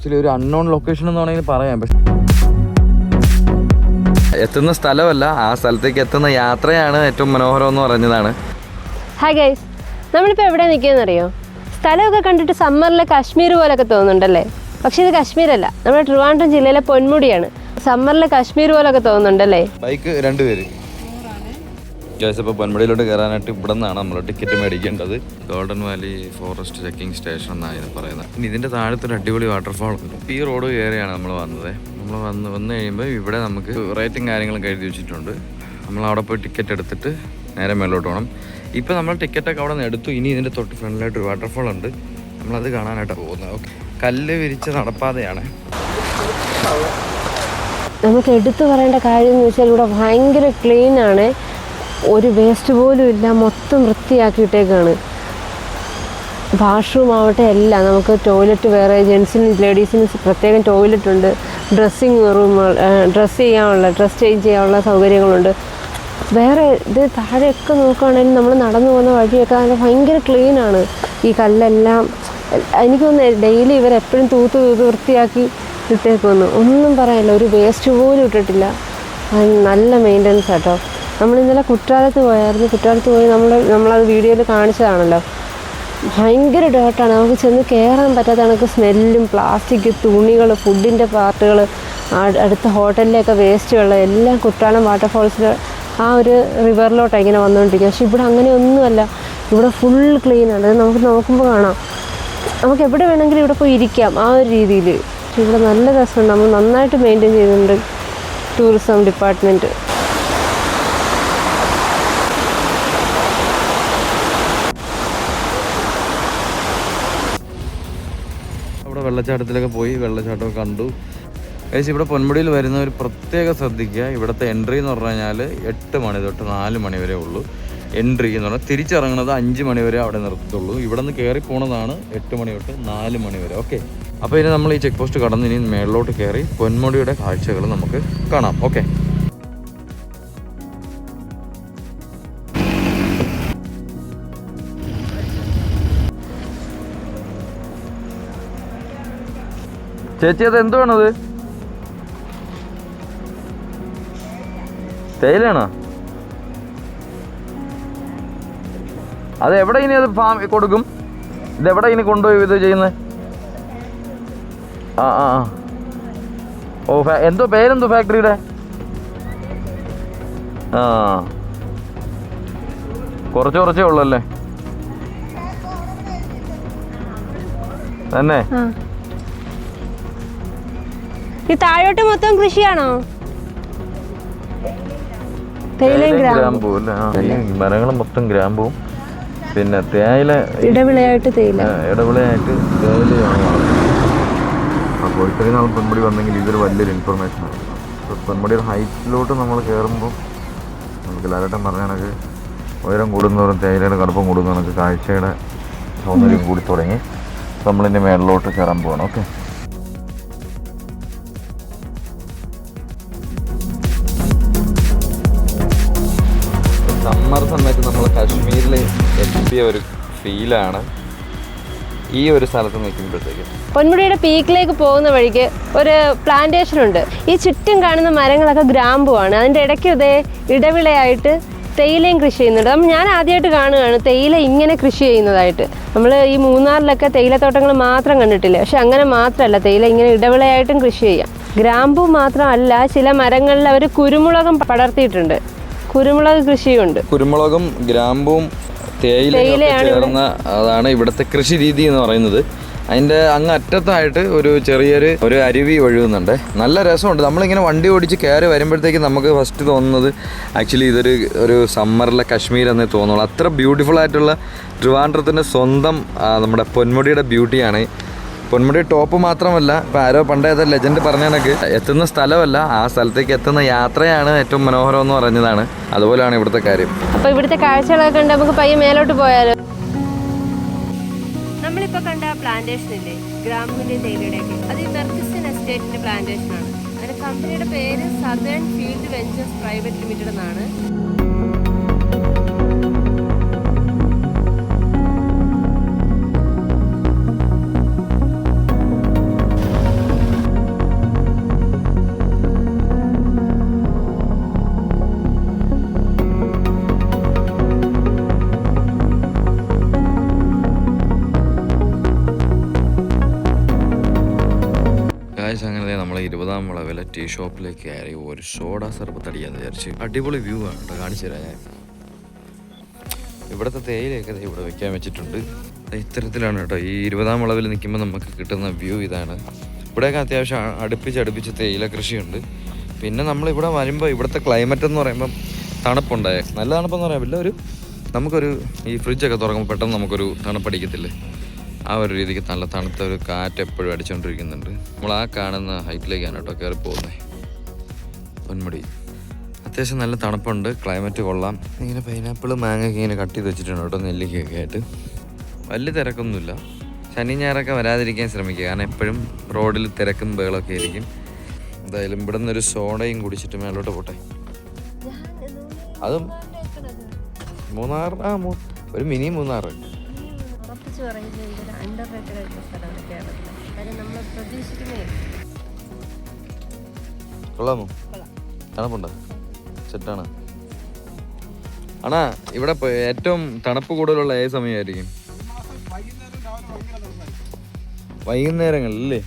Actually ഒരു unknown location എന്ന് വേണമെങ്കിൽ പറയാം. പക്ഷെ എത്തുന്ന സ്ഥലമല്ല, ആ സ്ഥലത്തേക്ക് എത്തുന്ന യാത്രയാണ് ഏറ്റവും മനോഹരം എന്ന് പറഞ്ഞതാണ്. ഹായ് ഗൈസ്, നമ്മളിപ്പോൾ എവിടെ നിൽക്കുകയെന്നറിയോ? സ്ഥലമൊക്കെ കണ്ടിട്ട് സമ്മറിലെ കാശ്മീർ പോലൊക്കെ തോന്നുന്നുണ്ടല്ലേ? പക്ഷേ ഇത് കാശ്മീരല്ല, നമ്മുടെ ട്രിവാൻഡ്രം ജില്ലയിലെ പൊന്മുടിയാണ്. സമ്മറിലെ കാശ്മീർ പോലൊക്കെ തോന്നുന്നുണ്ടല്ലേ? ബൈക്ക് 2 പേര്. ഇപ്പോൾ പൊന്മുടിയിലോട്ട് കയറാനായിട്ട് ഇവിടെ നിന്നാണ് നമ്മൾ ടിക്കറ്റ് മേടിക്കേണ്ടത്. Golden Valley forest checking station എന്നാണ് പറയുന്നത്. ഇനി ഇതിൻ്റെ താഴത്തൊരു അടിപൊളി വാട്ടർഫാൾ ഉണ്ട്. ഈ റോഡ് കയറിയാണ് നമ്മൾ വന്നത്. നമ്മൾ വന്നു കഴിയുമ്പോൾ ഇവിടെ നമുക്ക് റേറ്റും കാര്യങ്ങളൊക്കെ എഴുതി വെച്ചിട്ടുണ്ട്. നമ്മൾ അവിടെ പോയി ടിക്കറ്റ് എടുത്തിട്ട് നേരെ മേലോട്ട് പോകണം. ഇപ്പോൾ നമ്മൾ ടിക്കറ്റൊക്കെ അവിടെ നിന്ന് എടുത്തു. ഇനി ഇതിൻ്റെ തൊട്ട് ഫ്രണ്ടിലായിട്ട് ഒരു വാട്ടർഫാൾ ഉണ്ട്. നമ്മളത് കാണാനായിട്ടാണ് പോകുന്നത്. ഓക്കെ, കല്ല് വിരിച്ച നടപ്പാതയാണ്. നമുക്ക് എടുത്തു പറയേണ്ട കാര്യം എന്ന് വെച്ചാൽ ഇവിടെ ഭയങ്കര ക്ലീനാണ്. ഒരു വേസ്റ്റ് പോലും ഇല്ല, മൊത്തം വൃത്തിയാക്കിയിട്ടേക്കാണ്. വാഷ്റൂം ആവട്ടെ എല്ലാം. നമുക്ക് ടോയ്ലറ്റ് വേറെ, ജെൻസിനും ലേഡീസിനും പ്രത്യേകം ടോയ്ലറ്റ് ഉണ്ട്. ഡ്രസ്സിങ് റൂം, ഡ്രസ്സ് ചേഞ്ച് ചെയ്യാനുള്ള സൗകര്യങ്ങളുണ്ട്. വേറെ ഇത് താഴെയൊക്കെ നോക്കുകയാണെങ്കിൽ നമ്മൾ നടന്നു പോകുന്ന വഴിയൊക്കെ നല്ല ഭയങ്കര ക്ലീനാണ്. ഈ കല്ലെല്ലാം എനിക്ക് തോന്നുന്നു ഡെയിലി ഇവരെപ്പോഴും തൂത്ത് വൃത്തിയാക്കി ഇട്ടേക്കുമെന്ന്. ഒന്നും പറയാനില്ല, ഒരു വേസ്റ്റ് പോലും ഇട്ടിട്ടില്ല. നല്ല മെയിൻ്റനൻസ് ആട്ടോ. നമ്മൾ ഇന്നലെ കുറ്റാലത്ത് പോയായിരുന്നു. കുറ്റാലത്ത് പോയി നമ്മളത് വീഡിയോയിൽ കാണിച്ചതാണല്ലോ. ഭയങ്കര ഡേർട്ടാണ്, നമുക്ക് ചെന്ന് കയറാൻ പറ്റാത്ത കണക്ക് സ്മെല്ലും പ്ലാസ്റ്റിക്, തുണികൾ, ഫുഡിൻ്റെ പാർട്ടുകൾ, അടുത്ത ഹോട്ടലിലെയൊക്കെ വേസ്റ്റ് വെള്ളം എല്ലാം കുറ്റാലം വാട്ടർഫോൾസിൽ ആ ഒരു റിവറിലോട്ടാണ് ഇങ്ങനെ വന്നുകൊണ്ടിരിക്കുക. പക്ഷെ ഇവിടെ അങ്ങനെയൊന്നുമല്ല, ഇവിടെ ഫുൾ ക്ലീനാണ്. അത് നമുക്ക് നോക്കുമ്പോൾ കാണാം. നമുക്ക് എവിടെ വേണമെങ്കിലും ഇവിടെ പോയി ഇരിക്കാം, ആ ഒരു രീതിയിൽ. ഇവിടെ നല്ല രസമുണ്ട്. നമ്മൾ നന്നായിട്ട് മെയിൻറ്റെയിൻ ചെയ്യുന്നുണ്ട് ടൂറിസം ഡിപ്പാർട്ട്മെൻറ്റ്. അവിടെ വെള്ളച്ചാട്ടത്തിലൊക്കെ പോയി വെള്ളച്ചാട്ടമൊക്കെ കണ്ടു. ഏകദേശം ഇവിടെ പൊന്മുടിയിൽ വരുന്നവർ പ്രത്യേകം ശ്രദ്ധിക്കുക. ഇവിടുത്തെ എൻട്രി എന്ന് പറഞ്ഞു കഴിഞ്ഞാൽ 8 മണി തൊട്ട് 4 മണി വരെ ഉള്ളൂ. എൻട്രി എന്ന് പറഞ്ഞാൽ തിരിച്ചിറങ്ങുന്നത് 5 മണി വരെ അവിടെ നിർത്തുള്ളൂ. ഇവിടെ നിന്ന് കയറി പോണതാണ് 8 മണി തൊട്ട് 4 മണി വരെ. ഓക്കെ, അപ്പോൾ ഇനി നമ്മൾ ഈ ചെക്ക് പോസ്റ്റ് കടന്ന് ഇനി മേളിലോട്ട് കയറി പൊന്മുടിയുടെ കാഴ്ചകൾ നമുക്ക് കാണാം. ഓക്കെ, ചേച്ചി അത് എന്തുവാണത്? തേയിലാണോ? അത് എവിടെ ഇനി അത് ഫാം കൊടുക്കും? ഇതെവിടെ ഇനി കൊണ്ടുപോയി ഇത് ചെയ്യുന്നത്? ആ ആ ആ ഓ, എന്തോ പേരെന്തോ ഫാക്ടറിയുടെ? ആ, കുറച്ചേ ഉള്ളല്ലേ തന്നെ? ഈ താഴോട്ട് മൊത്തം കൃഷിയാണോ? ഗ്രാമ്പൂ അല്ലേ? ഈ മരങ്ങൾ മൊത്തം ഗ്രാമ്പൂവും പിന്നെ തേയില ഇടവിളയായിട്ട് തേയിലയാണ്. അപ്പോൾ ഇത്രയും നാൾ പൊന്മുടി വന്നെങ്കിൽ ഇതൊരു വലിയൊരു ഇൻഫർമേഷൻ ആണ്. പൊന്മുടിയുടെ ഹൈറ്റിലോട്ട് നമ്മൾ കയറുമ്പോൾ നമുക്ക് ലാലേട്ടൻ പറഞ്ഞ കണക്ക് ഉയരം കൂടുന്നവരും തേയിലയുടെ കടുപ്പം കൂടുന്നവർക്ക് കാഴ്ചയുടെ സൗന്ദര്യം കൂടി തുടങ്ങി. നമ്മളിൻ്റെ മേളിലോട്ട് കയറാൻ പോകണം. ഓക്കെ, സമ്മർ സമയത്ത് നമ്മൾ കാശ്മീരിൽ എത്തിയ ഒരു ഫീലാണ് ഈ ഒരു സ്ഥലത്ത് നിൽക്കുമ്പോഴത്തേക്ക്. പൊന്മുടിയുടെ പീക്കിലേക്ക് പോകുന്ന വഴിക്ക് ഒരു പ്ലാന്റേഷൻ ഉണ്ട്. ഈ ചുറ്റും കാണുന്ന മരങ്ങളൊക്കെ ഗ്രാമ്പുവാണ്. അതിൻ്റെ ഇടയ്ക്ക് ഇതേ ഇടവിളയായിട്ട് തേയിലയും കൃഷി ചെയ്യുന്നുണ്ട്. ഞാൻ ആദ്യമായിട്ട് കാണുകയാണ് തേയില ഇങ്ങനെ കൃഷി ചെയ്യുന്നതായിട്ട്. നമ്മൾ ഈ മൂന്നാറിലൊക്കെ തേയിലത്തോട്ടങ്ങൾ മാത്രം കണ്ടിട്ടില്ല. പക്ഷെ അങ്ങനെ മാത്രമല്ല, തേയില ഇങ്ങനെ ഇടവിളയായിട്ടും കൃഷി ചെയ്യാം. ഗ്രാമ്പു മാത്രമല്ല, ചില മരങ്ങളിൽ അവർ കുരുമുളകും പടർത്തിയിട്ടുണ്ട്. കുരുമുളക് കൃഷിയുണ്ട്. കുരുമുളകും ഗ്രാമ്പും തേയിലയും ചേർന്ന അതാണ് ഇവിടുത്തെ കൃഷി രീതി എന്ന് പറയുന്നത്. അതിൻ്റെ അങ്ങ് അറ്റത്തായിട്ട് ചെറിയൊരു അരുവി ഒഴുകുന്നുണ്ട്. നല്ല രസമുണ്ട്. നമ്മളിങ്ങനെ വണ്ടി ഓടിച്ച് കയറി വരുമ്പോഴത്തേക്ക് നമുക്ക് ഫസ്റ്റ് തോന്നുന്നത് ആക്ച്വലി ഒരു സമ്മറിലെ കാശ്മീർ എന്നേ തോന്നുള്ളൂ. അത്ര ബ്യൂട്ടിഫുൾ ആയിട്ടുള്ള ട്രിവാൻഡ്രത്തിൻ്റെ സ്വന്തം നമ്മുടെ പൊന്മുടിയുടെ ബ്യൂട്ടിയാണ്. പൊന്മുടി ടോപ്പ് മാത്രമല്ല, ഇപ്പം ആരോ പണ്ടേത്തെ ലെജൻഡ് പറഞ്ഞ കണക്ക് എത്തുന്ന സ്ഥലമല്ല, ആ സ്ഥലത്തേക്ക് എത്തുന്ന യാത്രയാണ് ഏറ്റവും മനോഹരം എന്ന് പറഞ്ഞതാണ്. അതുപോലെയാണ് ഇവിടുത്തെ കാര്യം. അപ്പോൾ ഇവിടുത്തെ കാഴ്ചകളൊക്കെ കണ്ട് നമുക്ക് പയ്യെ മേലോട്ട് പോയാലോ? നമ്മളിപ്പോൾ കണ്ട പ്ലാന്റേഷൻ ഇല്ലേ, ഗ്രാമ്പുവിൻ്റെ തേയിലയുടെയൊക്കെ, അത് ഈ മെർക്കിസ്റ്റൺ എസ്റ്റേറ്റിൻ്റെ പ്ലാന്റേഷനാണ്. അതിൻ്റെ കമ്പനിയുടെ പേര് southern field ventures private limited എന്നാണ്. ഗായ്സ് അങ്ങനെ നമ്മൾ 20-ാം വളവിലെ ടീ ഷോപ്പിലേക്ക് കയറി ഒരു സോഡ സർബത്ത് അടിക്കാന്ന് വിചാരിച്ചു. അടിപൊളി വ്യൂ ആണ് കേട്ടോ, കാണിച്ചു തരാം ഞാൻ. ഇവിടുത്തെ തേയിലയൊക്കെ ഇവിടെ വെക്കാൻ വെച്ചിട്ടുണ്ട്. ഇത്തരത്തിലാണ് കേട്ടോ ഈ 20-ാം വളവിൽ നിൽക്കുമ്പോൾ നമുക്ക് കിട്ടുന്ന വ്യൂ ഇതാണ്. ഇവിടെയൊക്കെ അത്യാവശ്യം അടുപ്പിച്ച് തേയില കൃഷിയുണ്ട്. പിന്നെ നമ്മളിവിടെ വരുമ്പോൾ ഇവിടുത്തെ ക്ലൈമറ്റ് എന്ന് പറയുമ്പം തണുപ്പുണ്ടായേ, നല്ല തണുപ്പെന്ന് പറയാമില്ല, നമുക്കൊരു ഈ ഫ്രിഡ്ജൊക്കെ തുറക്കുമ്പോൾ പെട്ടെന്ന് നമുക്കൊരു തണുപ്പടിക്കത്തില്ലേ, ആ ഒരു രീതിക്ക് നല്ല തണുത്ത ഒരു കാറ്റ് എപ്പോഴും അടിച്ചുകൊണ്ടിരിക്കുന്നുണ്ട്. നമ്മൾ ആ കാണുന്ന ഹൈറ്റിലേക്കാണ് കേട്ടോ കയറി പോകുന്നത്. പൊന്മുടി അത്യാവശ്യം നല്ല തണുപ്പുണ്ട്, ക്ലൈമറ്റ് കൊള്ളാം. ഇങ്ങനെ പൈനാപ്പിൾ മാങ്ങയൊക്കെ ഇങ്ങനെ കട്ട് ചെയ്ത് വെച്ചിട്ടുണ്ട് കേട്ടോ, നെല്ലിക്കയൊക്കെ ആയിട്ട്. വലിയ തിരക്കൊന്നുമില്ല. ശനി ഞായറൊക്കെ വരാതിരിക്കാൻ ശ്രമിക്കുക, കാരണം എപ്പോഴും റോഡിൽ തിരക്കും ബേളൊക്കെ ആയിരിക്കും. എന്തായാലും ഇവിടെ നിന്നൊരു സോഡയും കുടിച്ചിട്ട് മേലോട്ട് പോട്ടെ. അതും മൂന്നാർ, ഒരു മിനി മൂന്നാർ. കൊള്ളാമോ? തണുപ്പുണ്ടോ? സെറ്റാണ്. ആണാ ഇവിടെ ഏറ്റവും തണുപ്പ് കൂടുതലുള്ള ഏത് സമയമായിരിക്കും? വൈകുന്നേരങ്ങളിലല്ലേ?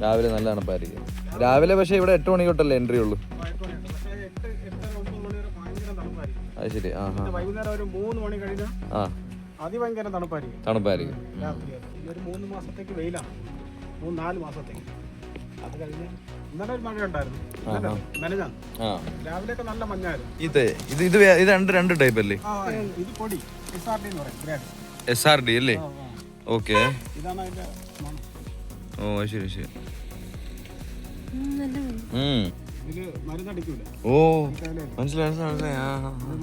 രാവിലെ നല്ല തണുപ്പായിരിക്കും. രാവിലെ പക്ഷെ ഇവിടെ 8 മണി തൊട്ടല്ലേ എൻട്രി ഉള്ളൂ. അത് ശരി. വൈകുന്നേരം ഒരു 3 മണി കഴിഞ്ഞാൽ അതിഭയങ്കര തണുപ്പായിരിക്കും. ഒരു 3 മാസത്തേക്ക് വെയിലാണ്, 3-4 മാസത്തേക്ക്. അത് കഴിഞ്ഞ് ഇന്നലെ ഒരു മഴ ഉണ്ടായിരുന്നു, രാവിലെയൊക്കെ നല്ല മഞ്ഞായിരുന്നു. ഇത് രണ്ട് ടൈപ്പ് അല്ലേ? ഇത് പൊടി SRD എന്ന് പറയും. SRD അല്ലേ? ഓക്കെ. ഇതാണ് അതിന്റെ. ഓ ശരി ശരി. ഇതില് മരുന്നടിക്കൂല. ഓ മനസ്സിലായി.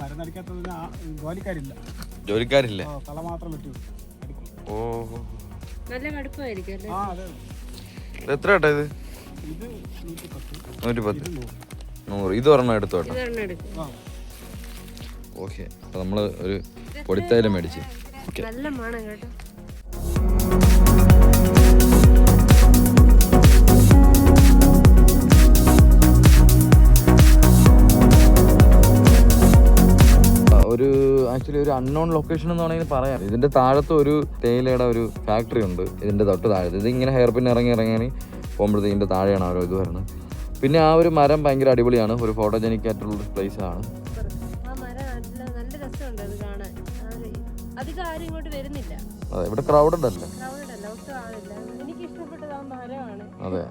മരുന്നടിക്കാത്തതിന് ജോലിക്കാരില്ല. കള മാത്രം പറ്റൂ. ഓ നല്ല കടുപ്പായിരിക്കും. എത്ര കേട്ടോ ഇത്? 110. 100. ഇത് ഒരെണ്ണം എടുത്തോട്ടെ. ഓക്കെ. അപ്പൊ നമ്മള് ഒരു പൊടിത്തൈലം മേടിച്ച്. നല്ല മണം കേട്ടോ. ആക്ച്വലി ഒരു അൺനോൺ ലൊക്കേഷൻ എന്ന് വേണമെങ്കിൽ പറയാം. ഇതിന്റെ താഴത്ത് ഒരു തേയിലയുടെ ഒരു ഫാക്ടറി ഉണ്ട്, ഇതിന്റെ തൊട്ട് താഴത്ത്. ഇത് ഇങ്ങനെ ഹെയർ പിൻ ഇറങ്ങി പോകുമ്പോഴത്തേക്ക് ഇതിന്റെ താഴെയാണ് ഓരോ ഇത് വരുന്നത്. പിന്നെ ആ ഒരു മരം ഭയങ്കര അടിപൊളിയാണ്, ഒരു ഫോട്ടോജനിക് ആയിട്ടുള്ള ഒരു പ്ലേസ് ആണ്. അതെ, ഇവിടെ ക്രൗഡഡ് അല്ലേ? അതെ.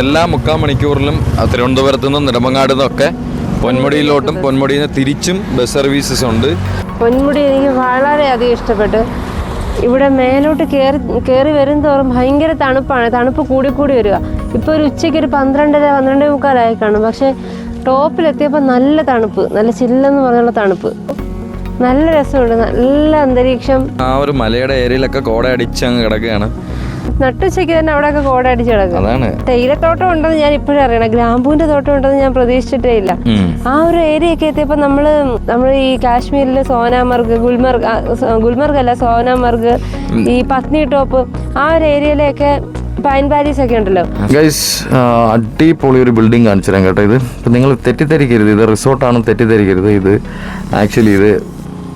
എല്ലാ 3/4 മണിക്കൂറിലും തിരുവനന്തപുരത്തു നിന്നും നെടുമങ്ങാട് നിന്നൊക്കെ പൊന്മുടിയിലോട്ടും പൊന്മുടിയിൽ നിന്ന് തിരിച്ചും ബസ് സർവീസസ് ഉണ്ട്. പൊന്മുടി എനിക്ക് വളരെയധികം ഇഷ്ടപ്പെട്ടു. ഇവിടെ മേലോട്ട് കയറി വരും തോറും ഭയങ്കര തണുപ്പാണ്, തണുപ്പ് കൂടി വരിക. ഇപ്പോൾ ഒരു ഉച്ചയ്ക്ക് ഒരു 12-12:45 കാണും. പക്ഷേ ടോപ്പിലെത്തിയപ്പോൾ നല്ല തണുപ്പ്, നല്ല ചില്ലെന്ന് പറഞ്ഞുള്ള തണുപ്പ്, നല്ല രസമുണ്ട്, നല്ല അന്തരീക്ഷം. ആ ഒരു മലയുടെ ഏരിയയിലൊക്കെ കോട അടിച്ചങ്ങ് കിടക്കുകയാണ്. നട്ടുച്ചയ്ക്ക് തന്നെ അവിടെയൊക്കെ കോട അടിച്ച് കിടക്കും. തേയിലത്തോട്ടം ഉണ്ടെന്ന് ഞാൻ ഇപ്പോഴും അറിയണം, ഗ്രാമ്പൂവിന്റെ തോട്ടം ഉണ്ടെന്ന് ഞാൻ പ്രതീക്ഷിച്ചിട്ടേ ഇല്ല. ആ ഒരു ഏരിയ ഒക്കെ എത്തിയപ്പോൾ നമ്മൾ ഈ കാശ്മീരിൽ സോനാമർഗ്, ഗുൽമർഗ് അല്ല സോനാമർഗ്, ഈ പത്നി ടോപ്പ്, ആ ഒരു ഏരിയയിലൊക്കെ പൈൻ വാലീസ് ഒക്കെ ഉണ്ടല്ലോ. ഗൈസ്, അടിപൊളി ഒരു ബിൽഡിംഗ് കാണിച്ചു തരാം കേട്ടോ. ഇത് നിങ്ങൾ തെറ്റിദ്ധരിക്കരുത്, ഇത് റിസോർട്ടാണെന്ന് തെറ്റിദ്ധരിക്കരുത്. ഇത് ആക്ച്വലി ഇത്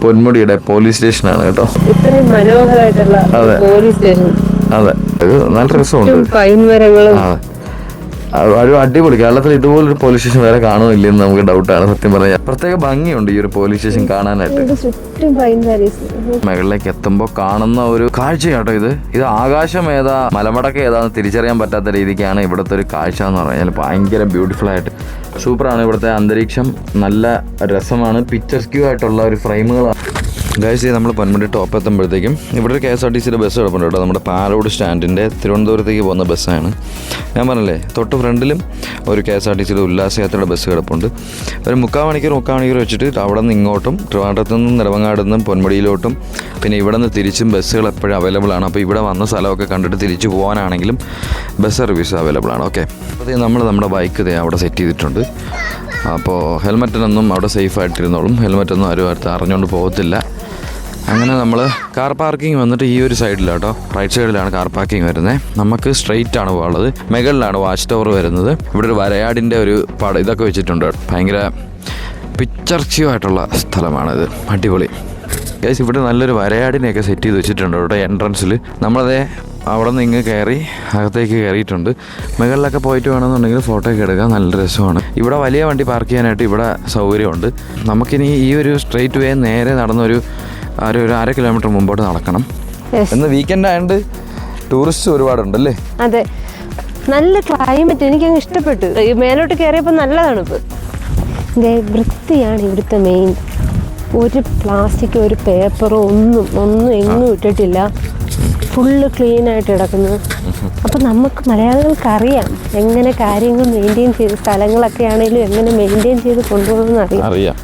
പൊന്മുടിയുടെ പോലീസ് സ്റ്റേഷനാണ് കേട്ടോ. ഇത്രയും മനോഹരമായിട്ടുള്ള പോലീസ് സ്റ്റേഷൻ. അതെ, ഇത് നല്ല രസമുണ്ട്. പൈൻ മരങ്ങളും ഒരു അടിപൊളി. കേരളത്തിൽ ഇതുപോലൊരു പോലീസ് സ്റ്റേഷൻ വേറെ കാണുന്നില്ലെന്ന് നമുക്ക് ഡൗട്ടാണ് സത്യം പറഞ്ഞാൽ. പ്രത്യേക ഭംഗിയുണ്ട് ഈ ഒരു പോലീസ് സ്റ്റേഷൻ കാണാനായിട്ട്. മുകളിലേക്ക് എത്തുമ്പോൾ കാണുന്ന ഒരു കാഴ്ച കേട്ടോ ഇത് ആകാശം ഏതാ മലമടക്കം ഏതാന്ന് തിരിച്ചറിയാൻ പറ്റാത്ത രീതിക്കാണ് ഇവിടുത്തെ ഒരു കാഴ്ച എന്ന് പറഞ്ഞാൽ. ഭയങ്കര ബ്യൂട്ടിഫുൾ ആയിട്ട് സൂപ്പറാണ് ഇവിടുത്തെ അന്തരീക്ഷം, നല്ല രസമാണ്. പിക്ചർസ്ക്യൂ ആയിട്ടുള്ള ഒരു ഫ്രെയിമുകളാണ്. ഗൈസ്, നമ്മൾ പൊന്മുടി ടോപ്പ് എത്തുമ്പോഴത്തേക്കും ഇവിടെ ഒരു KSRTCയുടെ ബസ് കിടപ്പുണ്ട് കേട്ടോ. നമ്മുടെ പാലോട് സ്റ്റാൻഡിൻ്റെ തിരുവനന്തപുരത്തേക്ക് പോകുന്ന ബസ്സാണ്. ഞാൻ പറഞ്ഞല്ലേ, തൊട്ട് ഫ്രണ്ടിലും ഒരു KSRTCയുടെ ഉല്ലാസയാത്രയുടെ ബസ് കിടപ്പുണ്ട്. ഒരു 3/4 മണിക്കൂർ വെച്ചിട്ട് അവിടെ നിന്ന് ഇങ്ങോട്ടും, ട്രിവാൻഡ്രത്തു നിന്നും നെടുമങ്ങാട് നിന്നും പൊന്മുടിയിലോട്ടും, പിന്നെ ഇവിടെ നിന്ന് തിരിച്ചും ബസ്സുകൾ എപ്പോഴും അവൈലബിൾ ആണ്. അപ്പോൾ ഇവിടെ വന്ന സ്ഥലമൊക്കെ കണ്ടിട്ട് തിരിച്ചു പോകാനാണെങ്കിലും ബസ് സർവീസ് അവൈലബിൾ ആണ്. ഓക്കെ, അപ്പോൾ നമ്മൾ നമ്മുടെ ബൈക്ക് അവിടെ സെറ്റ് ചെയ്തിട്ടുണ്ട്. അപ്പോൾ ഹെൽമെറ്റിനൊന്നും അവിടെ സേഫായിട്ടിരുന്നോളും, ഹെൽമെറ്റൊന്നും ആരും അറിഞ്ഞുകൊണ്ട് പോകത്തില്ല. അങ്ങനെ നമ്മൾ കാർ പാർക്കിംഗ് വന്നിട്ട് ഈ ഒരു സൈഡിലാട്ടോ, റൈറ്റ് സൈഡിലാണ് കാർ പാർക്കിംഗ് വരുന്നത്. നമുക്ക് സ്ട്രെയിറ്റ് ആണ് പോകുള്ളത്, മുകളിലാണ് വാച്ച് ടവർ വരുന്നത്. ഇവിടെ ഒരു വരയാടിൻ്റെ ഒരു ഇതൊക്കെ വെച്ചിട്ടുണ്ട്, ഭയങ്കര പിക്ചർച്ചിയോ ആയിട്ടുള്ള സ്ഥലമാണിത്. അടിപൊളി ഗൈസ്. ഇവിടെ നല്ലൊരു വരയാടിനെയൊക്കെ സെറ്റ് ചെയ്ത് വെച്ചിട്ടുണ്ട് ഇവിടെ എൻട്രൻസിൽ. നമ്മളതേ അവിടെ നിന്ന് ഇങ്ങ് കയറി അകത്തേക്ക് കയറിയിട്ടുണ്ട്. മുകളിലൊക്കെ പോയിട്ട് വേണമെന്നുണ്ടെങ്കിൽ ഫോട്ടോ ഒക്കെ എടുക്കാൻ നല്ല രസമാണ്. ഇവിടെ വലിയ വണ്ടി പാർക്ക് ചെയ്യാനായിട്ട് ഇവിടെ സൗകര്യമുണ്ട്. നമുക്കിനി ഈ ഒരു സ്ട്രെയിറ്റ് വേ നേരെ നടന്നൊരു ഒരു 1/2 കിലോമീറ്റർ മുമ്പോട്ട് നടക്കണം. ഇന്ന് വീക്കെൻഡ് ആയതുകൊണ്ട് ടൂറിസ്റ്റ് ഒരുപാടുണ്ടല്ലേ? അതെ, നല്ല ക്ലൈമറ്റ്, എനിക്കങ്ങ് ഇഷ്ടപ്പെട്ടു. മേലോട്ട് കയറിയപ്പോൾ നല്ല തണുപ്പ്. വൃത്തിയാണ് ഇവിടുത്തെ മെയിൻ. ഒരു പ്ലാസ്റ്റിക്, ഒരു പേപ്പറോ ഒന്നും എങ്ങും ഇട്ടിട്ടില്ല. ഫുള്ള് ക്ലീനായിട്ട് കിടക്കുന്നത്. അപ്പം നമുക്ക് മലയാളികൾക്ക് അറിയാം എങ്ങനെ കാര്യങ്ങൾ മെയിൻറ്റെയിൻ ചെയ്ത്, സ്ഥലങ്ങളൊക്കെ ആണെങ്കിലും എങ്ങനെ മെയിൻറ്റെയിൻ ചെയ്ത് കൊണ്ടുപോകണമെന്ന് അറിയാം.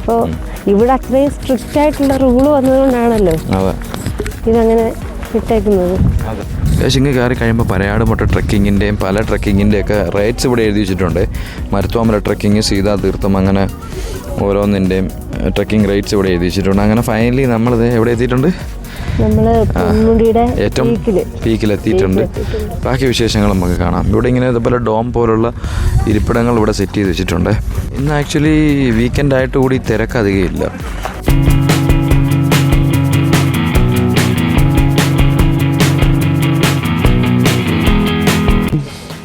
അപ്പോൾ ഇവിടെ അത്രയും സ്ട്രിക്റ്റ് ആയിട്ടുള്ള റൂള് വന്നതുകൊണ്ടാണല്ലോ ഇതങ്ങനെ ഇട്ടേക്കുന്നത്. ഇങ്ങ് കയറി കഴിയുമ്പോൾ പരയാട് മൊട്ട ട്രക്കിങ്ങിൻ്റെയും പല ട്രക്കിങ്ങിൻ്റെയൊക്കെ റേറ്റ്സ് ഇവിടെ എഴുതി വെച്ചിട്ടുണ്ട്. മരുത്വാമല ട്രക്കിങ്, സീതാതീർത്ഥം, അങ്ങനെ ഓരോന്നിൻ്റെയും ട്രക്കിംഗ് റേറ്റ്സ് ഇവിടെ എഴുതി വെച്ചിട്ടുണ്ട്. അങ്ങനെ ഫൈനലി നമ്മളിത് എവിടെ എത്തിയിട്ടുണ്ട്? ഏറ്റവും പീക്കിലെത്തിയിട്ടുണ്ട്. ബാക്കി വിശേഷങ്ങൾ നമുക്ക് കാണാം. ഇവിടെ ഇങ്ങനെ ഇതുപോലെ ഡോം പോലുള്ള ഇരിപ്പിടങ്ങൾ ഇവിടെ സെറ്റ് ചെയ്ത് വെച്ചിട്ടുണ്ട്. ഇന്ന് ആക്ച്വലി വീക്കെൻഡ് ആയിട്ട് കൂടി തിരക്കധികമില്ല.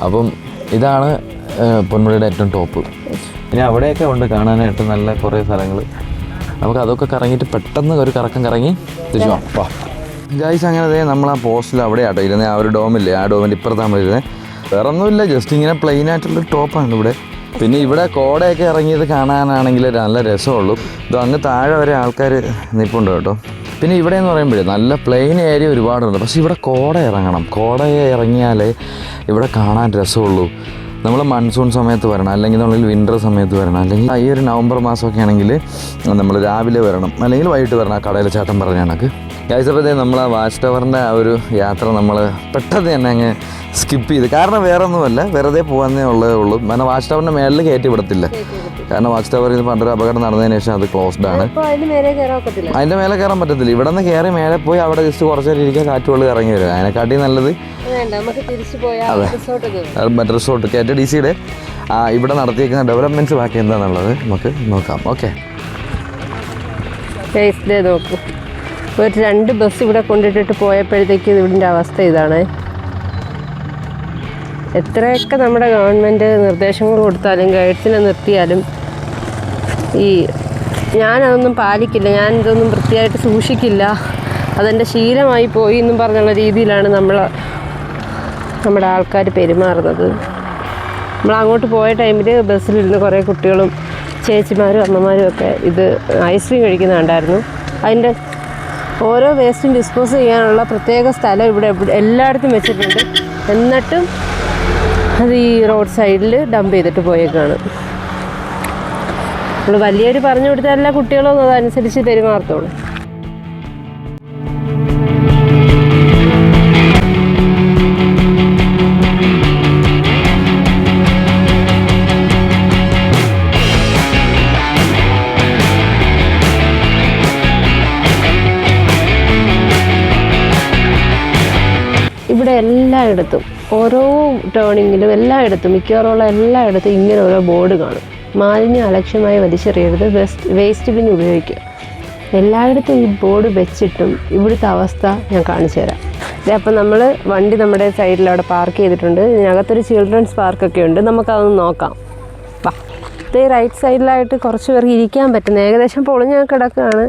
അപ്പം ഇതാണ് പൊന്മുടിയുടെ ഏറ്റവും ടോപ്പ്. ഇനി അവിടെയൊക്കെ ഉണ്ട് കാണാനായിട്ട് നല്ല കുറേ സ്ഥലങ്ങൾ. നമുക്ക് അതൊക്കെ കറങ്ങിയിട്ട് പെട്ടെന്ന് ഒരു കറക്കം കറങ്ങി തിരിച്ചു പോകാം. ഗൈസ്, അങ്ങനെ നമ്മൾ ആ പോസ്റ്റിൽ അവിടെ ആട്ടോ ഇരുന്നത്. ആ ഒരു ഡോമില്ലേ, ആ ഡോമിൻ്റെ ഇപ്പുറത്താണ് നമ്മൾ ഇരുന്നത്. വേറെ ഒന്നുമില്ല, ജസ്റ്റ് ഇങ്ങനെ പ്ലെയിൻ ആയിട്ടുള്ള ടോപ്പാണ് ഇവിടെ. പിന്നെ ഇവിടെ കോടയൊക്കെ ഇറങ്ങിയത് കാണാനാണെങ്കിൽ നല്ല രസമുള്ളൂ. ഇത് അങ്ങ് താഴെ വരെ ആൾക്കാർ നിൽപ്പുണ്ട് കേട്ടോ. പിന്നെ ഇവിടെ എന്ന് പറയുമ്പോഴേ നല്ല പ്ലെയിൻ ഏരിയ ഒരുപാടുണ്ട്. പക്ഷേ ഇവിടെ കോട ഇറങ്ങണം. കോട ഇറങ്ങിയാലേ ഇവിടെ കാണാൻ രസമുള്ളൂ. നമ്മൾ മൺസൂൺ സമയത്ത് വരണം, അല്ലെങ്കിൽ നമ്മൾ വിൻ്റർ സമയത്ത് വരണം, അല്ലെങ്കിൽ ഈ ഒരു നവംബർ മാസമൊക്കെ ആണെങ്കിൽ നമ്മൾ രാവിലെ വരണം, അല്ലെങ്കിൽ വൈകിട്ട് വരണം. ആ കടയിൽ ചേട്ടൻ പറഞ്ഞ കണക്ക്. കഴിച്ചപ്പോഴത്തേ നമ്മൾ ആ വാച്ച് ടവറിൻ്റെ ആ ഒരു യാത്ര നമ്മൾ പെട്ടെന്ന് തന്നെ അങ്ങ് സ്കിപ്പ് ചെയ്ത്. കാരണം വേറെ ഒന്നുമല്ല, വെറുതെ പോകാനേ ഉള്ളൂ. കാരണം വാച്ച് ടവറിൻ്റെ മേളിൽ കയറ്റി വിടത്തില്ല. കാരണം വാച്ച് ടവറിൽ നിന്ന് പണ്ടൊരു അപകടം നടന്നതിന് ശേഷം അത് ക്ലോസ്ഡ് ആണ്. അതിൻ്റെ മേലെ കയറാൻ പറ്റത്തില്ല. ഇവിടെ നിന്ന് കയറി മേലെ പോയി അവിടെ ജസ്റ്റ് കുറച്ച് നേരം ഇരിക്കുക, കാറ്റുകൾ ഇറങ്ങി വരിക. അതിനെക്കാട്ടി നല്ലത് മറ്റേ റിസോർട്ട് KTDCയുടെ ഇവിടെ നടത്തിയിരിക്കുന്ന ഡെവലപ്മെൻറ്റ്സ് ബാക്കി എന്താണെന്നുള്ളത് നമുക്ക് നോക്കാം. ഓക്കെ, നോക്കൂ. ഒരു 2 ബസ് ഇവിടെ കൊണ്ടിട്ടിട്ട് പോയപ്പോഴത്തേക്ക് ഇതിൻ്റെ അവസ്ഥ ഇതാണ്. എത്രയൊക്കെ നമ്മുടെ ഗവൺമെൻറ് നിർദ്ദേശങ്ങൾ കൊടുത്താലും ഗൈഡ്സിനെ നിർത്തിയാലും ഞാനതൊന്നും പാലിക്കില്ല, ഞാൻ ഇതൊന്നും വൃത്തിയായിട്ട് സൂക്ഷിക്കില്ല, അതെൻ്റെ ശീലമായി പോയി എന്നും പറഞ്ഞുള്ള രീതിയിലാണ് നമ്മുടെ ആൾക്കാർ പെരുമാറുന്നത്. നമ്മൾ അങ്ങോട്ട് പോയ ടൈമിൽ ബസ്സിലിരുന്ന് കുറേ കുട്ടികളും ചേച്ചിമാരും അമ്മമാരും ഒക്കെ ഇത് ഐസ്ക്രീം കഴിക്കുന്ന കണ്ടായിരുന്നു. അതിൻ്റെ ഓരോ വേസ്റ്റും ഡിസ്പോസ് ചെയ്യാനുള്ള പ്രത്യേക സ്ഥലം ഇവിടെ എല്ലായിടത്തും വെച്ചിട്ടുണ്ട്. എന്നിട്ടും അത് ഈ റോഡ് സൈഡിൽ ഡംപ് ചെയ്തിട്ട് പോയേക്കാണ്. നമ്മൾ വലിയവർ പറഞ്ഞു കൊടുത്താൽ എല്ലാ കുട്ടികളും അതനുസരിച്ച് പെരുമാറത്തുള്ളൂ. ഇവിടെ എല്ലായിടത്തും ഓരോ ടേണിങ്ങിലും എല്ലായിടത്തും മിക്കവാറുള്ള എല്ലായിടത്തും ഇങ്ങനെ ഓരോ ബോർഡ് കാണും. മാലിന്യം അലക്ഷ്യമായി വലിച്ചെറിയരുത്, വേസ്റ്റ് ബിൻ ഉപയോഗിക്കുക. എല്ലായിടത്തും ഈ ബോർഡ് വെച്ചിട്ടും ഇവിടുത്തെ അവസ്ഥ ഞാൻ കാണിച്ചു തരാം. അപ്പം നമ്മൾ വണ്ടി നമ്മുടെ സൈഡിൽ അവിടെ പാർക്ക് ചെയ്തിട്ടുണ്ട്. ഇതിനകത്തൊരു ചിൽഡ്രൻസ് പാർക്കൊക്കെ ഉണ്ട്, നമുക്കതൊന്ന് നോക്കാം. വാ. ഇത് റൈറ്റ് സൈഡിലായിട്ട് കുറച്ച് പേർക്ക് ഇരിക്കാൻ പറ്റുന്ന ഏകദേശം പൊളിഞ്ഞ കിടക്കുകയാണ്.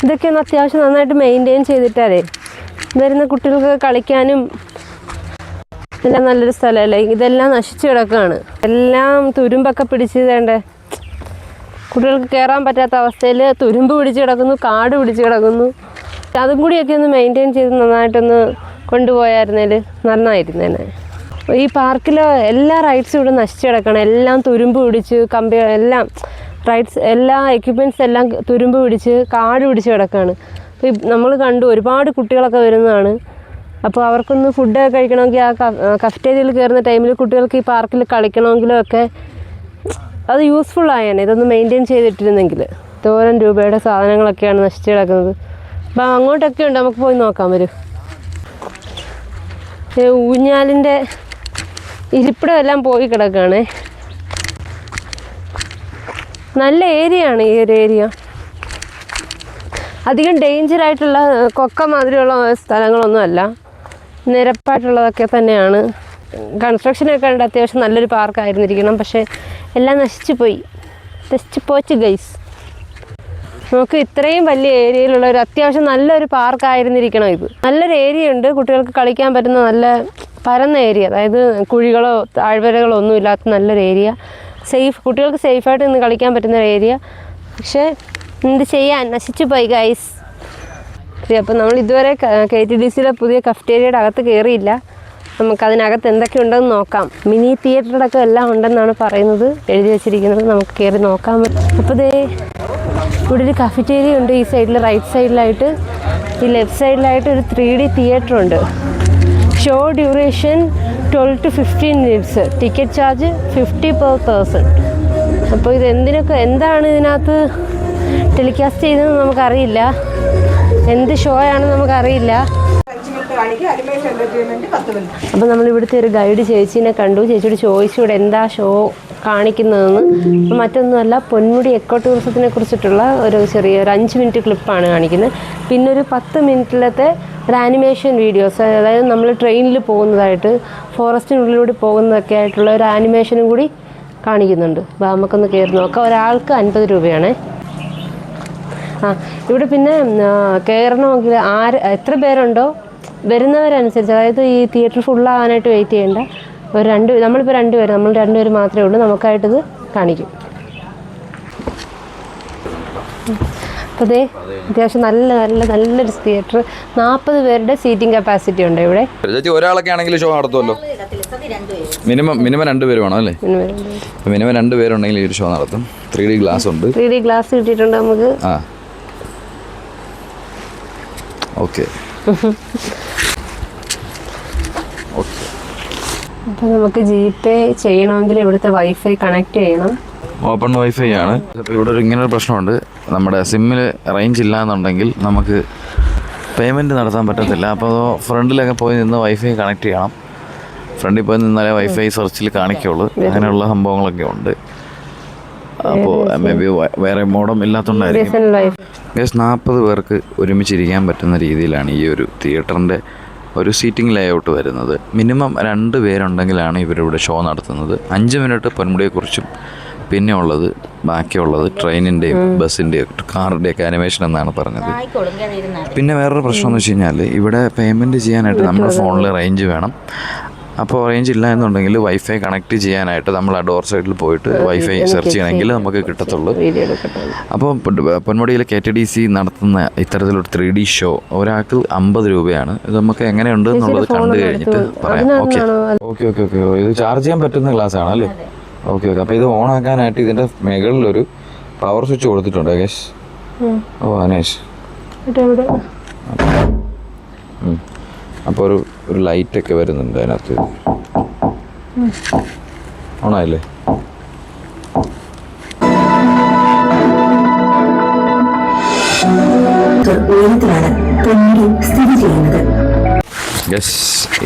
ഇതൊക്കെ ഒന്ന് അത്യാവശ്യം നന്നായിട്ട് മെയിൻറ്റെയിൻ ചെയ്തിട്ടാലേ വരുന്ന കുട്ടികൾക്ക് കളിക്കാനും എല്ലാം നല്ലൊരു സ്ഥലമല്ലേ. ഇതെല്ലാം നശിച്ച് കിടക്കുകയാണ്. എല്ലാം തുരുമ്പൊക്കെ പിടിച്ച് തേണ്ടേ, കുട്ടികൾക്ക് കയറാൻ പറ്റാത്ത അവസ്ഥയിൽ തുരുമ്പ് പിടിച്ച് കിടക്കുന്നു, കാട് പിടിച്ച് കിടക്കുന്നു. അതും കൂടിയൊക്കെ ഒന്ന് മെയിൻറ്റെയിൻ ചെയ്ത് നന്നായിട്ടൊന്ന് കൊണ്ടുപോയായിരുന്നേൽ നന്നായിരുന്നേനെ. ഈ പാർക്കിൽ എല്ലാ റൈഡ്സും ഇവിടെ നശിച്ച് കിടക്കണം. എല്ലാം തുരുമ്പ് പിടിച്ച് എല്ലാം റൈഡ്സ് എല്ലാ എക്യുപ്മെൻറ്റ്സ് എല്ലാം തുരുമ്പ് പിടിച്ച് കാട് പിടിച്ച് കിടക്കുകയാണ്. അപ്പോൾ നമ്മൾ കണ്ടു ഒരുപാട് കുട്ടികളൊക്കെ വരുന്നതാണ്. അപ്പോൾ അവർക്കൊന്ന് ഫുഡ് കഴിക്കണമെങ്കിൽ ആ കഫറ്റേരിയയിൽ കയറുന്ന ടൈമിൽ കുട്ടികൾക്ക് ഈ പാർക്കിൽ കളിക്കണമെങ്കിലും ഒക്കെ അത് യൂസ്ഫുൾ ആയേനെ ഇതൊന്ന് മെയിൻറ്റെയിൻ ചെയ്തിട്ടിരുന്നെങ്കിൽ. തോരം രൂപയുടെ സാധനങ്ങളൊക്കെയാണ് നശിച്ച് കിടക്കുന്നത്. അപ്പം അങ്ങോട്ടൊക്കെ ഉണ്ട്, നമുക്ക് പോയി നോക്കാൻ വരും. ഊഞ്ഞാലിൻ്റെ ഇരിപ്പിടം എല്ലാം പോയി കിടക്കുകയാണേ. നല്ല ഏരിയ ആണ് ഈ ഒരു ഏരിയ. അധികം ഡേഞ്ചർ ആയിട്ടുള്ള കൊക്ക മാതിരിയുള്ള സ്ഥലങ്ങളൊന്നും അല്ല, നിരപ്പായിട്ടുള്ളതൊക്കെ തന്നെയാണ്. കൺസ്ട്രക്ഷനൊക്കെ ഉണ്ട്, അത്യാവശ്യം നല്ലൊരു പാർക്കായിരുന്നിരിക്കണം. പക്ഷേ എല്ലാം നശിച്ചു പോച്ച് ഗൈസ്. നമുക്ക് ഇത്രയും വലിയ ഏരിയയിലുള്ള ഒരു അത്യാവശ്യം നല്ലൊരു പാർക്കായിരുന്നിരിക്കണം ഇത്. നല്ലൊരു ഏരിയ ഉണ്ട്, കുട്ടികൾക്ക് കളിക്കാൻ പറ്റുന്ന നല്ല പരന്ന ഏരിയ, അതായത് കുഴികളോ താഴ്വരകളോ ഒന്നും ഇല്ലാത്ത നല്ലൊരു ഏരിയ. കുട്ടികൾക്ക് സേഫായിട്ട് നിന്ന് കളിക്കാൻ പറ്റുന്ന ഒരു ഏരിയ. പക്ഷേ എന്ത് ചെയ്യാൻ, നശിച്ചു പോയി ഗൈസ്. അപ്പോൾ നമ്മൾ ഇതുവരെ KTDCയിലെ പുതിയ കഫ്റ്റേരിയയുടെ അകത്ത് കയറിയില്ല. നമുക്കതിനകത്ത് എന്തൊക്കെ ഉണ്ടെന്ന് നോക്കാം. മിനി തിയേറ്ററൊക്കെ എല്ലാം ഉണ്ടെന്നാണ് പറയുന്നത്, എഴുതി വെച്ചിരിക്കുന്നത്. നമുക്ക് കയറി നോക്കാൻ പറ്റും. അപ്പോൾ ഇവിടെ ഒരു കഫറ്റേരിയ ഉണ്ട് ഈ സൈഡിൽ, റൈറ്റ് സൈഡിലായിട്ട്. ഈ ലെഫ്റ്റ് സൈഡിലായിട്ട് ഒരു 3D തിയേറ്റർ ഉണ്ട്. Show duration 12 to 15 minutes. Ticket charge 50 per person. അപ്പോൾ എന്താണ് ഇതിനകത്ത് ടെലികാസ്റ്റ് ചെയ്തതെന്ന് നമുക്കറിയില്ല, എന്ത് ഷോ ആണെന്ന് നമുക്കറിയില്ല. അപ്പോൾ നമ്മളിവിടുത്തെ ഒരു ഗൈഡ് ചേച്ചീനെ കണ്ടു. ചേച്ചിയോട് ചോദിച്ചു ഇവിടെ എന്താ ഷോ കാണിക്കുന്നതെന്ന്. അപ്പോൾ മറ്റൊന്നുമല്ല, പൊന്മുടി എക്കോ ടൂറിസത്തിനെ കുറിച്ചിട്ടുള്ള ഒരു 5 മിനിറ്റ് ക്ലിപ്പാണ് കാണിക്കുന്നത്. പിന്നെ ഒരു 10 മിനിറ്റിലത്തെ ഒരു ആനിമേഷൻ വീഡിയോസ്, അതായത് നമ്മൾ ട്രെയിനിൽ പോകുന്നതായിട്ട് ഫോറസ്റ്റിനുള്ളിലൂടെ പോകുന്നതൊക്കെ ആയിട്ടുള്ള ഒരു ആനിമേഷനും കൂടി കാണിക്കുന്നുണ്ട്. അപ്പോൾ നമുക്കൊന്ന് കയറി നോക്കാം. ഒരാൾക്ക് 50 രൂപയാണ്. ഇവിടെ പിന്നെ കയറണമെങ്കിൽ എത്ര പേരുണ്ടോ വരുന്നവരനുസരിച്ച്, അതായത് ഈ തിയേറ്റർ ഫുള്ളാകാനായിട്ട് വെയിറ്റ് ചെയ്യേണ്ട. നമ്മളിപ്പോൾ 2 പേര്, നമ്മൾ 2 പേര് മാത്രമേ ഉള്ളൂ. നമുക്കായിട്ടിത് കാണിക്കും. അപ്പോൾ അത്യാവശ്യം നല്ലൊരു തിയേറ്റർ. 40 പേരുടെ സീറ്റിംഗ് കപ്പാസിറ്റി ഉണ്ട് ഇവിടെ. ഒരാളൊക്കെ ആണെങ്കിൽ ഷോ നടത്തുമല്ലോ. മിനിമം 2 പേര് വേണം അല്ലേ? മിനിമം 2 പേരുണ്ടെങ്കിൽ ഈ ഒരു ഷോ നടത്തും. 3D ഗ്ലാസ് ഉണ്ട്. 3D ഗ്ലാസ് കിട്ടിയിട്ടുണ്ട് നമുക്ക്. ഓക്കെ. അപ്പോൾ നമുക്ക് GPay ചെയ്യണമെങ്കിൽ ഇവിടുത്തെ വൈഫൈ കണക്ട് ചെയ്യണം. ഓപ്പൺ വൈഫൈ ആണ്. അപ്പോൾ ഇവിടെ ഇങ്ങനൊരു പ്രശ്നമുണ്ട്, നമ്മുടെ സിമ്മിൽ റേഞ്ച് ഇല്ല എന്നുണ്ടെങ്കിൽ നമുക്ക് പേയ്മെൻറ്റ് നടത്താൻ പറ്റത്തില്ല. അപ്പോൾ ഫ്രണ്ടിലൊക്കെ പോയി നിന്ന് വൈഫൈ കണക്ട് ചെയ്യണം. ഫ്രണ്ടിൽ പോയി നിന്നാലേ വൈഫൈ സെർച്ചിൽ കാണിക്കുള്ളൂ. അങ്ങനെയുള്ള സംഭവങ്ങളൊക്കെ ഉണ്ട്. അപ്പോൾ മേ ബി വേറെ മോഡം ഇല്ലാത്തതുകൊണ്ടായിരിക്കും. 40 പേർക്ക് ഒരുമിച്ചിരിക്കാൻ പറ്റുന്ന രീതിയിലാണ് ഈ ഒരു തിയേറ്ററിൻ്റെ ഒരു സീറ്റിംഗ് ലേഔട്ട് വരുന്നത്. മിനിമം 2 പേരുണ്ടെങ്കിലാണ് ഇവരിവിടെ ഷോ നടത്തുന്നത്. 5 മിനിറ്റ് പൊന്മുടിയെക്കുറിച്ചും പിന്നെ ഉള്ളത് ബാക്കിയുള്ളത് ട്രെയിനിൻ്റെയും ബസ്സിൻ്റെയും കാറിൻ്റെയൊക്കെ ആനിമേഷൻ എന്നാണ് പറഞ്ഞത്. പിന്നെ വേറൊരു പ്രശ്നം എന്ന് വെച്ച് കഴിഞ്ഞാൽ ഇവിടെ പേയ്മെൻറ്റ് ചെയ്യാനായിട്ട് നമ്മുടെ ഫോണിൽ റേഞ്ച് വേണം. അപ്പോൾ റേഞ്ച് ഇല്ല എന്നുണ്ടെങ്കിൽ വൈഫൈ കണക്ട് ചെയ്യാനായിട്ട് നമ്മൾ ആ ഡോർ സൈഡിൽ പോയിട്ട് വൈഫൈ സെർച്ച് ചെയ്യണമെങ്കിൽ നമുക്ക് കിട്ടത്തുള്ളൂ. അപ്പോൾ പൊന്മുടിയിൽ KTDC നടത്തുന്ന ഇത്തരത്തിലൊരു 3D ഷോ ഒരാൾക്ക് 50 രൂപയാണ്. ഇത് നമുക്ക് എങ്ങനെയുണ്ട് എന്നുള്ളത് കണ്ടു കഴിഞ്ഞിട്ട് പറയാം. ഓക്കെ. ഇത് ചാർജ് ചെയ്യാൻ പറ്റുന്ന ഗ്ലാസ് ആണല്ലേ? ഓക്കെ. അപ്പോൾ ഇത് ഓൺ ആക്കാനായിട്ട് ഇതിൻ്റെ മുകളിലൊരു പവർ സ്വിച്ച് കൊടുത്തിട്ടുണ്ട് അനേഷ്. അനേഷ് അപ്പോൾ ഒരു ലൈറ്റൊക്കെ വരുന്നുണ്ട് അതിനകത്ത്. ഓണായില്ലേ?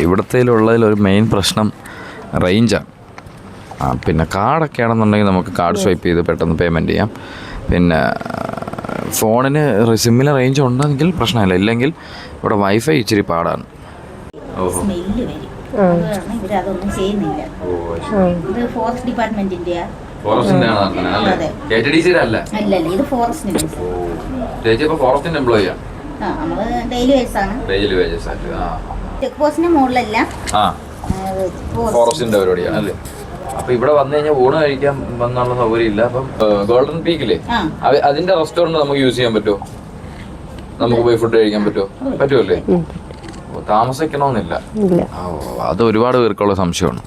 ഇവിടത്തേലുള്ളതിലൊരു മെയിൻ പ്രശ്നം റേഞ്ചാണ്. പിന്നെ കാർഡൊക്കെ ആണെന്നുണ്ടെങ്കിൽ നമുക്ക് കാർഡ് സ്വൈപ്പ് ചെയ്ത് പെട്ടെന്ന് പേയ്മെൻറ്റ് ചെയ്യാം. പിന്നെ ഫോണിന് സിമ്മിന് റേഞ്ച് ഉണ്ടെങ്കിൽ പ്രശ്നമില്ല, ഇല്ലെങ്കിൽ ഇവിടെ വൈഫൈ ഇച്ചിരി പാടാണ്. ഫോറസ്റ്റിന്റെ പരിപാടിയാണ് അല്ലേ? അപ്പൊ ഇവിടെ വന്നു കഴിഞ്ഞാൽ ഊണ് കഴിക്കാൻ വന്നുള്ള സൗകര്യം ഇല്ല. അപ്പം ഗോൾഡൻ പീക്കില്ലേ, അതിന്റെ റെസ്റ്റോറന്റ് നമുക്ക് യൂസ് ചെയ്യാൻ പറ്റുമോ? നമുക്ക് പോയി ഫുഡ് കഴിക്കാൻ പറ്റുമല്ലേ? താമസിക്കണമെന്നില്ല. അത് ഒരുപാട് പേർക്കുള്ള സംശയമാണ്.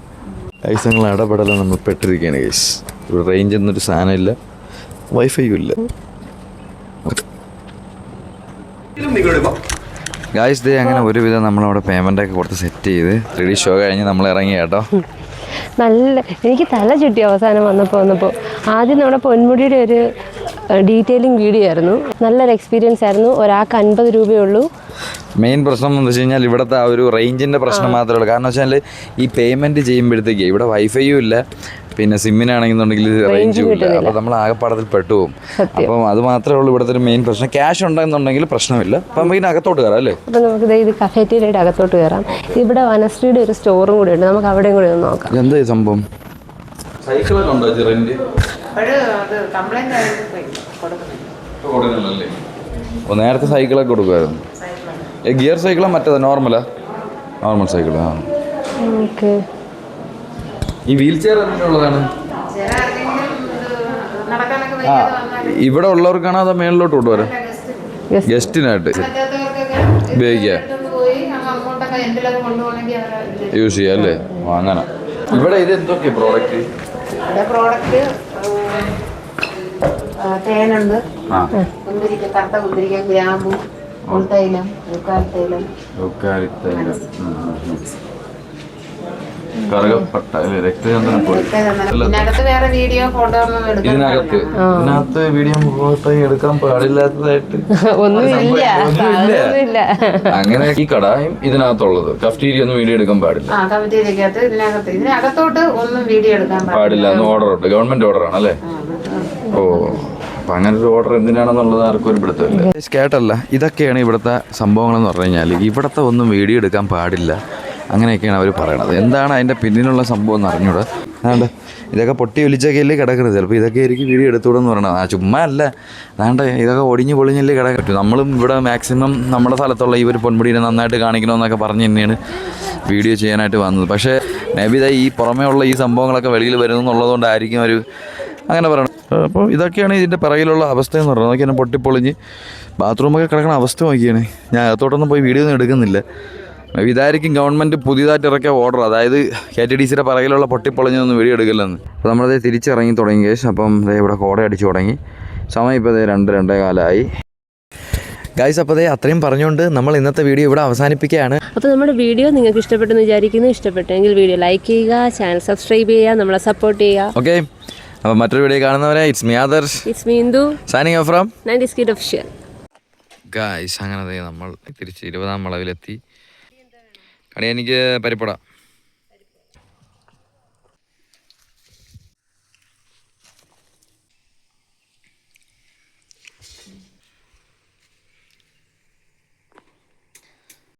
പൈസങ്ങൾ ഇടപെടൽ നമ്മൾ പെട്ടിരിക്കുകയാണ് ഗൈസ്. ഇവിടെ റേഞ്ച് എന്നൊരു സാധനം ഇല്ല, വൈഫൈയും ഇല്ല. ഗൈസ് ദേ അങ്ങനെ ഒരുവിധം നമ്മളവിടെ പേയ്മെൻ്റൊക്കെ കൊടുത്ത് സെറ്റ് ചെയ്ത് 3D ഷോ കഴിഞ്ഞ് നമ്മൾ ഇറങ്ങി കേട്ടോ. എനിക്ക് തല ചുറ്റി അവസാനം വന്നപ്പോൾ ആദ്യം നമ്മുടെ പൊന്മുടിയുടെ ഒരു ഡീറ്റെയിലിംഗ് വീഡിയോ ആയിരുന്നു. നല്ലൊരു എക്സ്പീരിയൻസ് ആയിരുന്നു. ഒരാൾക്ക് 50 രൂപയേ ഉള്ളൂ. മെയിൻ പ്രശ്നം എന്ന് വെച്ച് കഴിഞ്ഞാൽ ഇവിടുത്തെ ആ ഒരു റേഞ്ചിൻ്റെ പ്രശ്നം മാത്രമേ ഉള്ളൂ. കാരണം വെച്ചാൽ ഈ പേയ്മെൻറ്റ് ചെയ്യുമ്പോഴത്തേക്ക് ഇവിടെ വൈഫൈയും ഇല്ല, പിന്നെ സിമ്മിനാണെന്നുണ്ടെങ്കിൽ റേഞ്ചും ഇല്ല. അപ്പോൾ നമ്മൾ ആകെപ്പാടത്തിൽ പെട്ടുപോകും. അപ്പം അത് മാത്രമേ ഉള്ളൂ ഇവിടുത്തെ ഒരു മെയിൻ പ്രശ്നം. ക്യാഷ് ഉണ്ടെന്നുണ്ടെങ്കിൽ പ്രശ്നമില്ല. അപ്പം നമുക്ക് ഇതിനകത്തോട്ട് കയറാം അല്ലേ? അപ്പം നമുക്ക് ഇത് കഫേറ്റീരിയയുടെ അകത്തോട്ട് കയറാം. ഇവിടെ വനശ്രീയുടെ ഒരു സ്റ്റോറും കൂടി ഉണ്ട്, നമുക്ക് അവിടെയും കൂടി ഒന്ന് നോക്കാം. എന്താ ഈ സംഭവം? സൈക്കിളൊക്കെ ഉണ്ടോ റെന്റ്? കൊടുക്കുന്നില്ലല്ലേ? അപ്പോൾ നേരത്തെ സൈക്കിളൊക്കെ കൊടുക്കുമായിരുന്നു. ഗിയർ സൈക്കിളാ മറ്റേതാ? നോർമലാ? Normal cycle. ആ ഓക്കെ. ഈ വീൽ ചെയർ എന്തിനുള്ളതാണ്? ആ ഇവിടെ ഉള്ളവർക്കാണോ അതോ മേളിലോട്ട് കൊണ്ടുവരാം? ഗസ്റ്റിനായിട്ട് ഉപയോഗിക്കാം, യൂസ് ചെയ്യാം അല്ലേ? അങ്ങനെ. ഇവിടെ ഇത് എന്തൊക്കെയാ പ്രോഡക്റ്റ്? തേനുണ്ട്, കുന്തിരിക്ക, കറുത്ത കുന്തിരിക്ക, ഗ്രാമ്പു, ഉൾത്തൈലം, ഉക്കാലിത്തൈലം, കറുകപ്പട്ട, രക്തചന്ദനം പൊടി. ഇതിനകത്ത് വേറെ വീഡിയോ ഫോട്ടോ ഒന്നും എടുക്കാൻ ഇതിനകത്ത് വീഡിയോ ഫോട്ടോ എടുക്കാൻ പാടില്ലാത്തതായിട്ട് ഒന്നുമില്ല. അങ്ങനെ ഈ കടായും ഇതിനകത്തുള്ളത് കഫ്റ്റീരിയ ഒന്നും വീഡിയോ എടുക്കാൻ പാടില്ല. കഫറ്റീരിയക്കകത്ത് ഇതിനകത്തോട്ട് ഒന്നും വീഡിയോ എടുക്കാൻ പാടില്ല എന്ന് ഓർഡർ ഉണ്ട്. ഗവൺമെന്റ് ഓർഡർ ആണല്ലേ? ഓ, അപ്പൊ അങ്ങനെ ഒരു ഓർഡർ എന്തിനാണെന്നുള്ളത് ആർക്കും ഒരു പിടുത്തമില്ല. കേട്ടല്ല, ഇതൊക്കെയാണ് ഇവിടുത്തെ സംഭവങ്ങളെന്ന് പറഞ്ഞു കഴിഞ്ഞാൽ ഇവിടുത്തെ ഒന്നും വീഡിയോ എടുക്കാൻ പാടില്ല, അങ്ങനെയൊക്കെയാണ് അവർ പറയണത്. എന്താണ് അതിൻ്റെ പിന്നിലുള്ള സംഭവം എന്ന് അറിഞ്ഞൂടാ. അതാണ്ട് ഇതൊക്കെ പൊട്ടി ഒലിച്ചൊക്കെയല്ലേ കിടക്കുന്നത്. ചിലപ്പോൾ ഇതൊക്കെ ആയിരിക്കും വീഡിയോ എടുത്തുകൂടെന്ന് പറയണത്. ആ ചുമ്മാ അല്ല, അതാണ്ട് ഇതൊക്കെ ഒടിഞ്ഞ് പൊളിഞ്ഞല്ലേ കിടക്കാൻ പറ്റും. നമ്മളും ഇവിടെ മാക്സിമം നമ്മുടെ സ്ഥലത്തുള്ള ഈ ഒരു പൊന്മുടീനെ നന്നായിട്ട് കാണിക്കണമെന്നൊക്കെ പറഞ്ഞ് തന്നെയാണ് വീഡിയോ ചെയ്യാനായിട്ട് വന്നത്. പക്ഷേ മേബി ഈ പുറമേ ഉള്ള ഈ സംഭവങ്ങളൊക്കെ വെളിയിൽ വരുന്നതെന്നുള്ളതുകൊണ്ടായിരിക്കും അവർ അങ്ങനെ പറയണം. അപ്പോൾ ഇതൊക്കെയാണ് ഇതിൻ്റെ പിറകിലുള്ള അവസ്ഥയെന്ന് പറയുന്നത്. നോക്കിയാൽ പൊട്ടിപ്പൊളിഞ്ഞ് ബാത്റൂമൊക്കെ കിടക്കുന്ന അവസ്ഥ നോക്കിയാണ്. ഞാൻ അകത്തോട്ടൊന്നും പോയി വീഡിയോ ഒന്നും എടുക്കുന്നില്ല. ഇതായിരിക്കും ഗവൺമെൻറ് പുതിയതായിട്ട് ഇറക്കിയ ഓർഡർ, അതായത് KTDCയുടെ പിറകിലുള്ള പൊട്ടിപ്പൊളിഞ്ഞൊന്നും വീഡിയോ എടുക്കില്ലെന്ന്. അപ്പോൾ നമ്മളത് തിരിച്ചിറങ്ങി തുടങ്ങി ഗൈസ്. അപ്പം ഇവിടെ കോട അടിച്ചു തുടങ്ങി. സമയം ഇപ്പോൾ 2-2:15 ഗൈസ്. അപ്പോൾ അത്രയും പറഞ്ഞുകൊണ്ട് നമ്മൾ ഇന്നത്തെ വീഡിയോ ഇവിടെ അവസാനിപ്പിക്കുകയാണ്. അപ്പോൾ നമ്മുടെ വീഡിയോ നിങ്ങൾക്ക് ഇഷ്ടപ്പെട്ടെന്ന് വിചാരിക്കുന്നു. ഇഷ്ടപ്പെട്ടെങ്കിൽ വീഡിയോ ലൈക്ക് ചെയ്യുക, ചാനൽ സബ്സ്ക്രൈബ് ചെയ്യുക, നമ്മളെ സപ്പോർട്ട് ചെയ്യുക. ഓക്കെ, അപ്പോൾ മറ്റൊരു വീഡിയോ കാണുന്നവരെ it's me Adarsh, it's me Indu, signing off from 90s Kid Official. Guys അങ്ങനെ നമ്മൾ തിരിച്ച് 20-ാം വളവിലെത്തി. കണി എനിക്ക് പരിപ്പട.